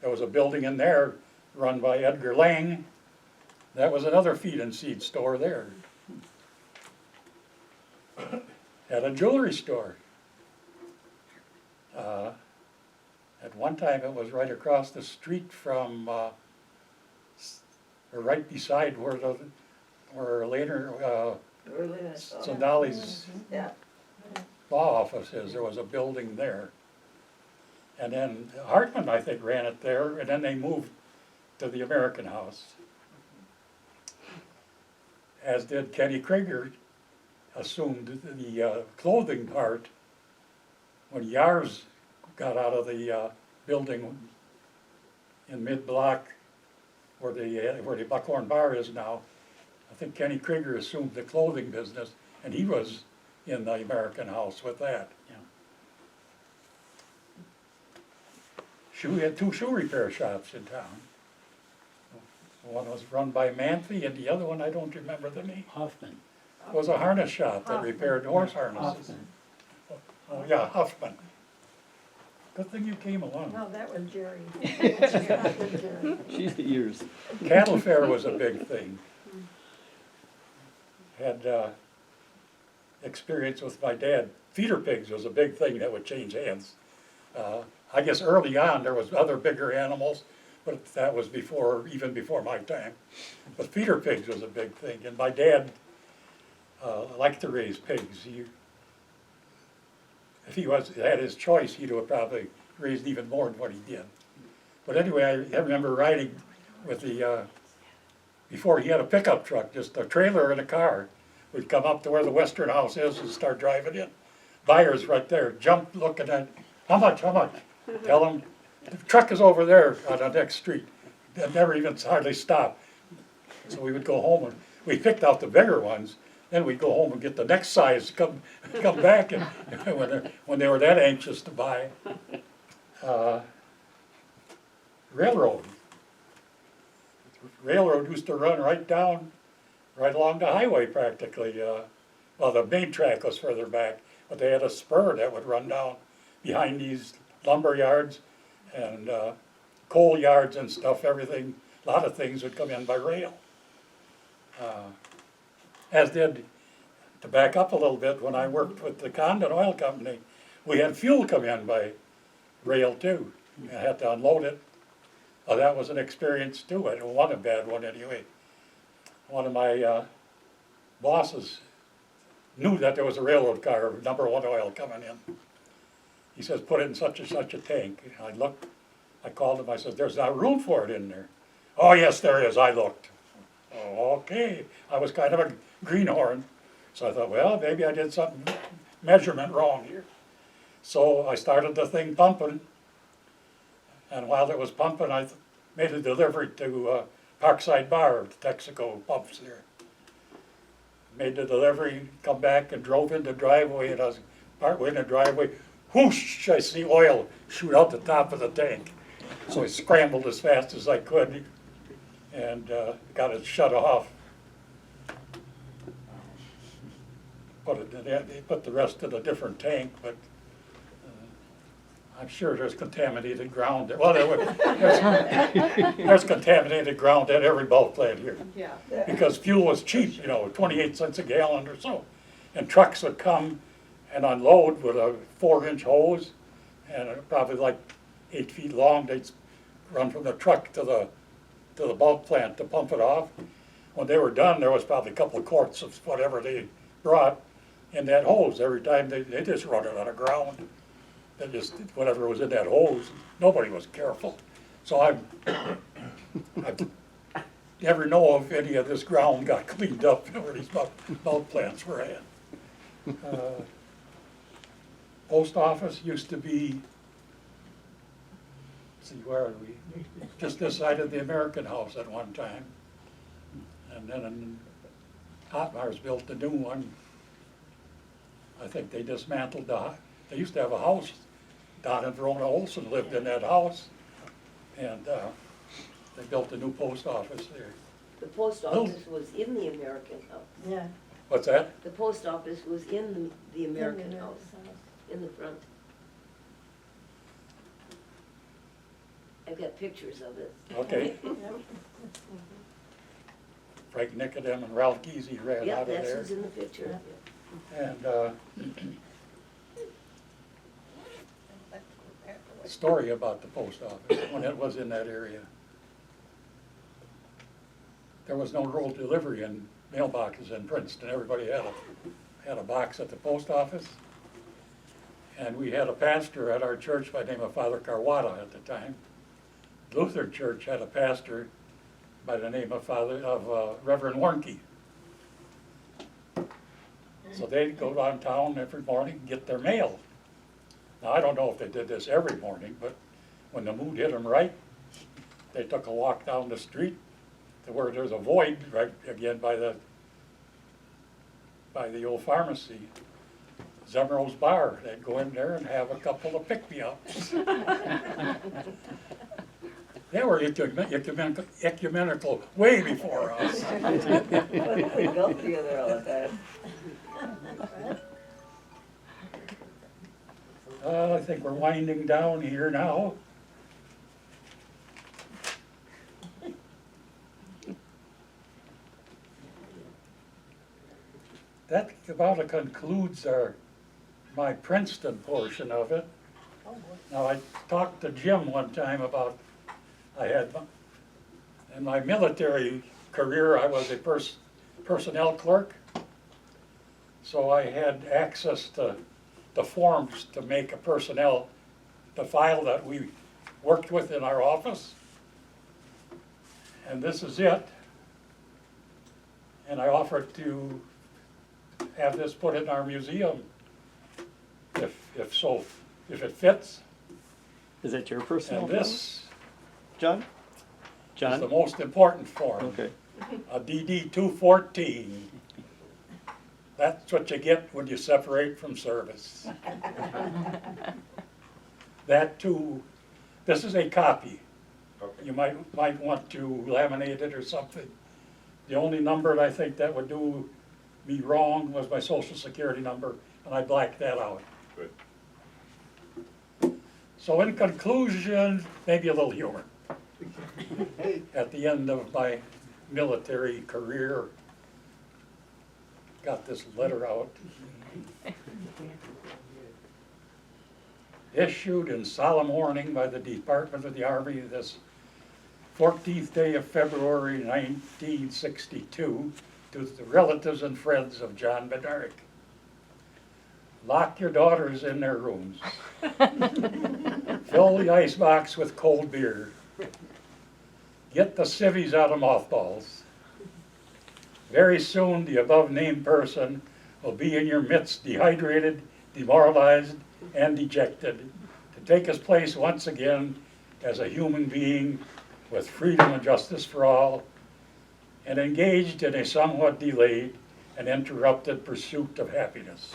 There was a building in there run by Edgar Lang. That was another feed and seed store there. Had a jewelry store. At one time it was right across the street from, or right beside where later Sandali's Yeah. law office is. There was a building there. And then Hartman, I think, ran it there, and then they moved to the American House. As did Kenny Krieger, assumed the clothing part when Yars got out of the building in mid-block where the Buckhorn Bar is now. I think Kenny Krieger assumed the clothing business, and he was in the American House with that. We had two shoe repair shops in town. One was run by Manfi, and the other one, I don't remember the name. Hoffman. It was a harness shop that repaired horse harnesses. Hoffman. Oh, yeah, Huffman. Good thing you came along. No, that was Jerry. She's the ears. Cattle fair was a big thing. Had experience with my dad. Feeder pigs was a big thing that would change hands. I guess early on there was other bigger animals, but that was even before my time. But feeder pigs was a big thing, and my dad liked to raise pigs. If he had his choice, he'd have probably raised even more than what he did. But anyway, I remember riding with before he had a pickup truck, just a trailer and a car. We'd come up to where the Western House is and start driving in. Buyers right there, jump looking at, how much? Tell them, the truck is over there on the next street. They'd never even hardly stop. So we would go home and we picked out the bigger ones. Then we'd go home and get the next size, come back, and when they were that anxious to buy. Railroad used to run right along the highway practically. Well, the main track was further back, but they had a spur that would run down behind these lumber yards and coal yards and stuff. Everything, a lot of things would come in by rail. As did, to back up a little bit, when I worked with the Condon Oil Company, we had fuel come in by rail too. I had to unload it. That was an experience too. It wasn't a bad one anyway. One of my bosses knew that there was a railroad car, number 1 oil coming in. He says, put it in such and such a tank. And I looked, I called him, I said, there's not room for it in there. Oh yes, there is, I looked. Oh, okay. I was kind of a greenhorn. So I thought, well, maybe I did something, measurement wrong here. So I started the thing pumping. And while it was pumping, I made a delivery to Parkside Bar, the Texaco pumps there. Made the delivery, come back and drove in the driveway, and I was partway in the driveway, whoosh, I see oil shoot out the top of the tank. So I scrambled as fast as I could and got it shut off. They put the rest in a different tank, but I'm sure there's contaminated ground there. Well, there's contaminated ground at every bulk plant here. Yeah. Because fuel was cheap, 28 cents a gallon or so. And trucks would come and unload with a 4-inch hose and probably like 8 feet long. They'd run from the truck to the bulk plant to pump it off. When they were done, there was probably a couple of quarts of whatever they brought in that hose. Every time they just run it on the ground. They just, whatever was in that hose, nobody was careful. So I never know if any of this ground got cleaned up where these bulk plants were at. Post office used to be, let's see, where are we? Just this side of the American House at one time. And then Hotmars built the new one. I think they dismantled they used to have a house. Don and Verona Olson lived in that house, and they built a new post office there. The post office was in the American House. Yeah. What's that? The post office was in the American House, in the front. I've got pictures of it. Okay. Frank Nicodem and Ralph Geezy ran Yep, out of that's there. who's in the picture. And story about the post office when it was in that area. There was no rural delivery in mailboxes in Princeton. Everybody had a box at the post office. And we had a pastor at our church by the name of Father Carwata at the time. Lutheran Church had a pastor by the name of Reverend Warnke. So they'd go downtown every morning and get their mail. Now, I don't know if they did this every morning, but when the mood hit them right, they took a walk down the street to where there's a void right again by the old pharmacy, Zemro's Bar. They'd go in there and have a couple of pick-me-ups. They were ecumenical way before us. We go together all the time. I think we're winding down here now. That about concludes my Princeton portion of it. Now, I talked to Jim one time about, in my military career, I was a personnel clerk. So I had access to the forms to make a personnel, the file that we worked with in our office. And this is it. And I offered to have this put in our museum, if it fits. Is that your personal? And this John? is the most important form. Okay. A DD 214. That's what you get when you separate from service. That too, this is a copy. Okay. You might want to laminate it or something. The only number I think that would do me wrong was my social security number, and I blacked that out. Good. So in conclusion, maybe a little humor. At the end of my military career, got this letter out. Issued in solemn warning by the Department of the Army this 14th day of February 1962 to the relatives and friends of John Bednarek. Lock your daughters in their rooms. Fill the icebox with cold beer. Get the civvies out of mothballs. Very soon, the above-named person will be in your midst, dehydrated, demoralized, and dejected, to take his place once again as a human being with freedom and justice for all, and engaged in a somewhat delayed and interrupted pursuit of happiness.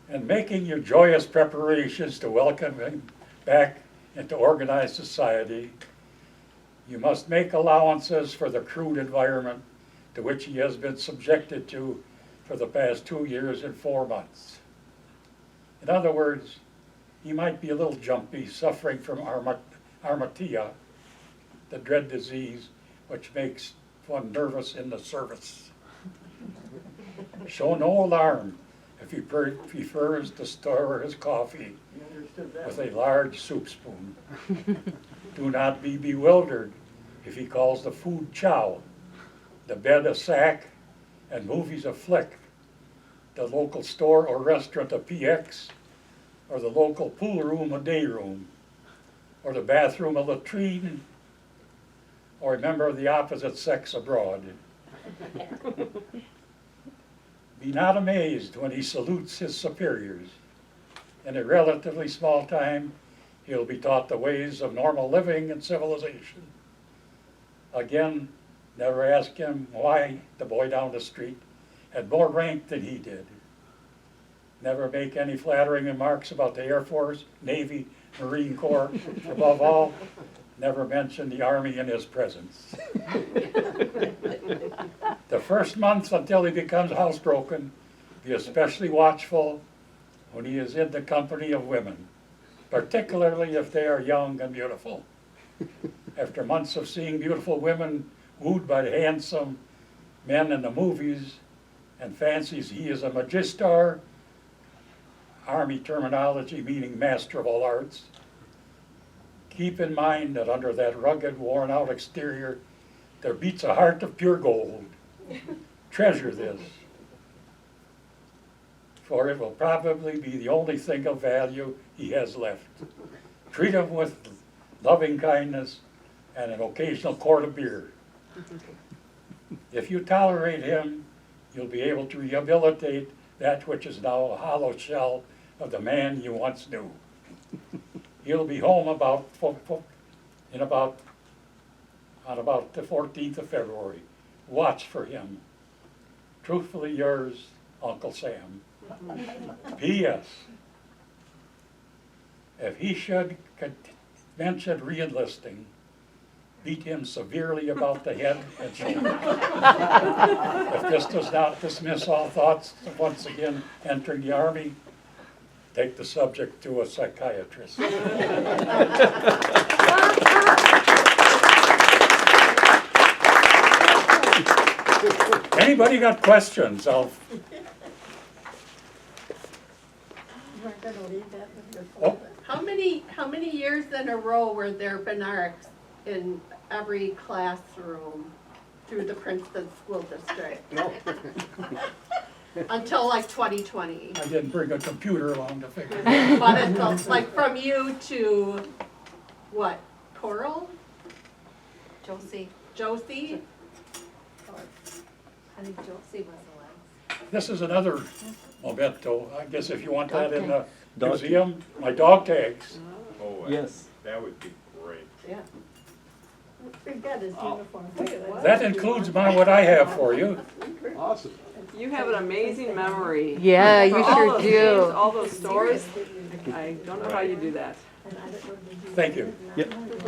And making your joyous preparations to welcome him back into organized society, you must make allowances for the crude environment to which he has been subjected to for the past 2 years and 4 months. In other words, he might be a little jumpy, suffering from armatia, the dread disease which makes one nervous in the service. Show no alarm if he prefers to stir his coffee with a large soup spoon. Do not be bewildered if he calls the food chow, the bed a sack, and movies a flick, the local store or restaurant a PX, or the local pool room a day room, or the bathroom a latrine, or a member of the opposite sex abroad. Be not amazed when he salutes his superiors. In a relatively small time, he'll be taught the ways of normal living and civilization. Again, never ask him why the boy down the street had more rank than he did. Never make any flattering remarks about the Air Force, Navy, Marine Corps. Above all, never mention the Army in his presence. The first month until he becomes housebroken, be especially watchful when he is in the company of women. particularly if they are young and beautiful. After months of seeing beautiful women wooed by handsome men in the movies and fancies he is a magistar, Army terminology meaning master of all arts, keep in mind that under that rugged, worn-out exterior, there beats a heart of pure gold. Treasure this, for it will probably be the only thing of value he has left. Treat him with loving kindness and an occasional quart of beer. If you tolerate him, you'll be able to rehabilitate that which is now a hollow shell of the man you once knew. He'll be home on about the 14th of February. Watch for him. Truthfully yours, Uncle Sam. P.S. If he should mention re-enlisting, beat him severely about the head and shoulders. If this does not dismiss all thoughts of once again entering the Army, take the subject to a psychiatrist. Anybody got questions? You aren't gonna leave that with your Oh. folder. How many years in a row were there Bednareks in every classroom through the Princeton School District? No. Until like 2020. I didn't bring a computer along to figure it out. But it's like from you to, what, Coral? Josie. Josie? I think Josie was the last. This is another memento. I guess if you want that in the Dog museum, my dog tags. Oh, Yes. that would be great. Yeah. We've got his uniform. Look at that. That includes what I have for you. Awesome. You have an amazing memory. Yeah, For you all sure those do. names, all those stores. I don't know how you do that. And I don't know, did you- Thank you. Yep.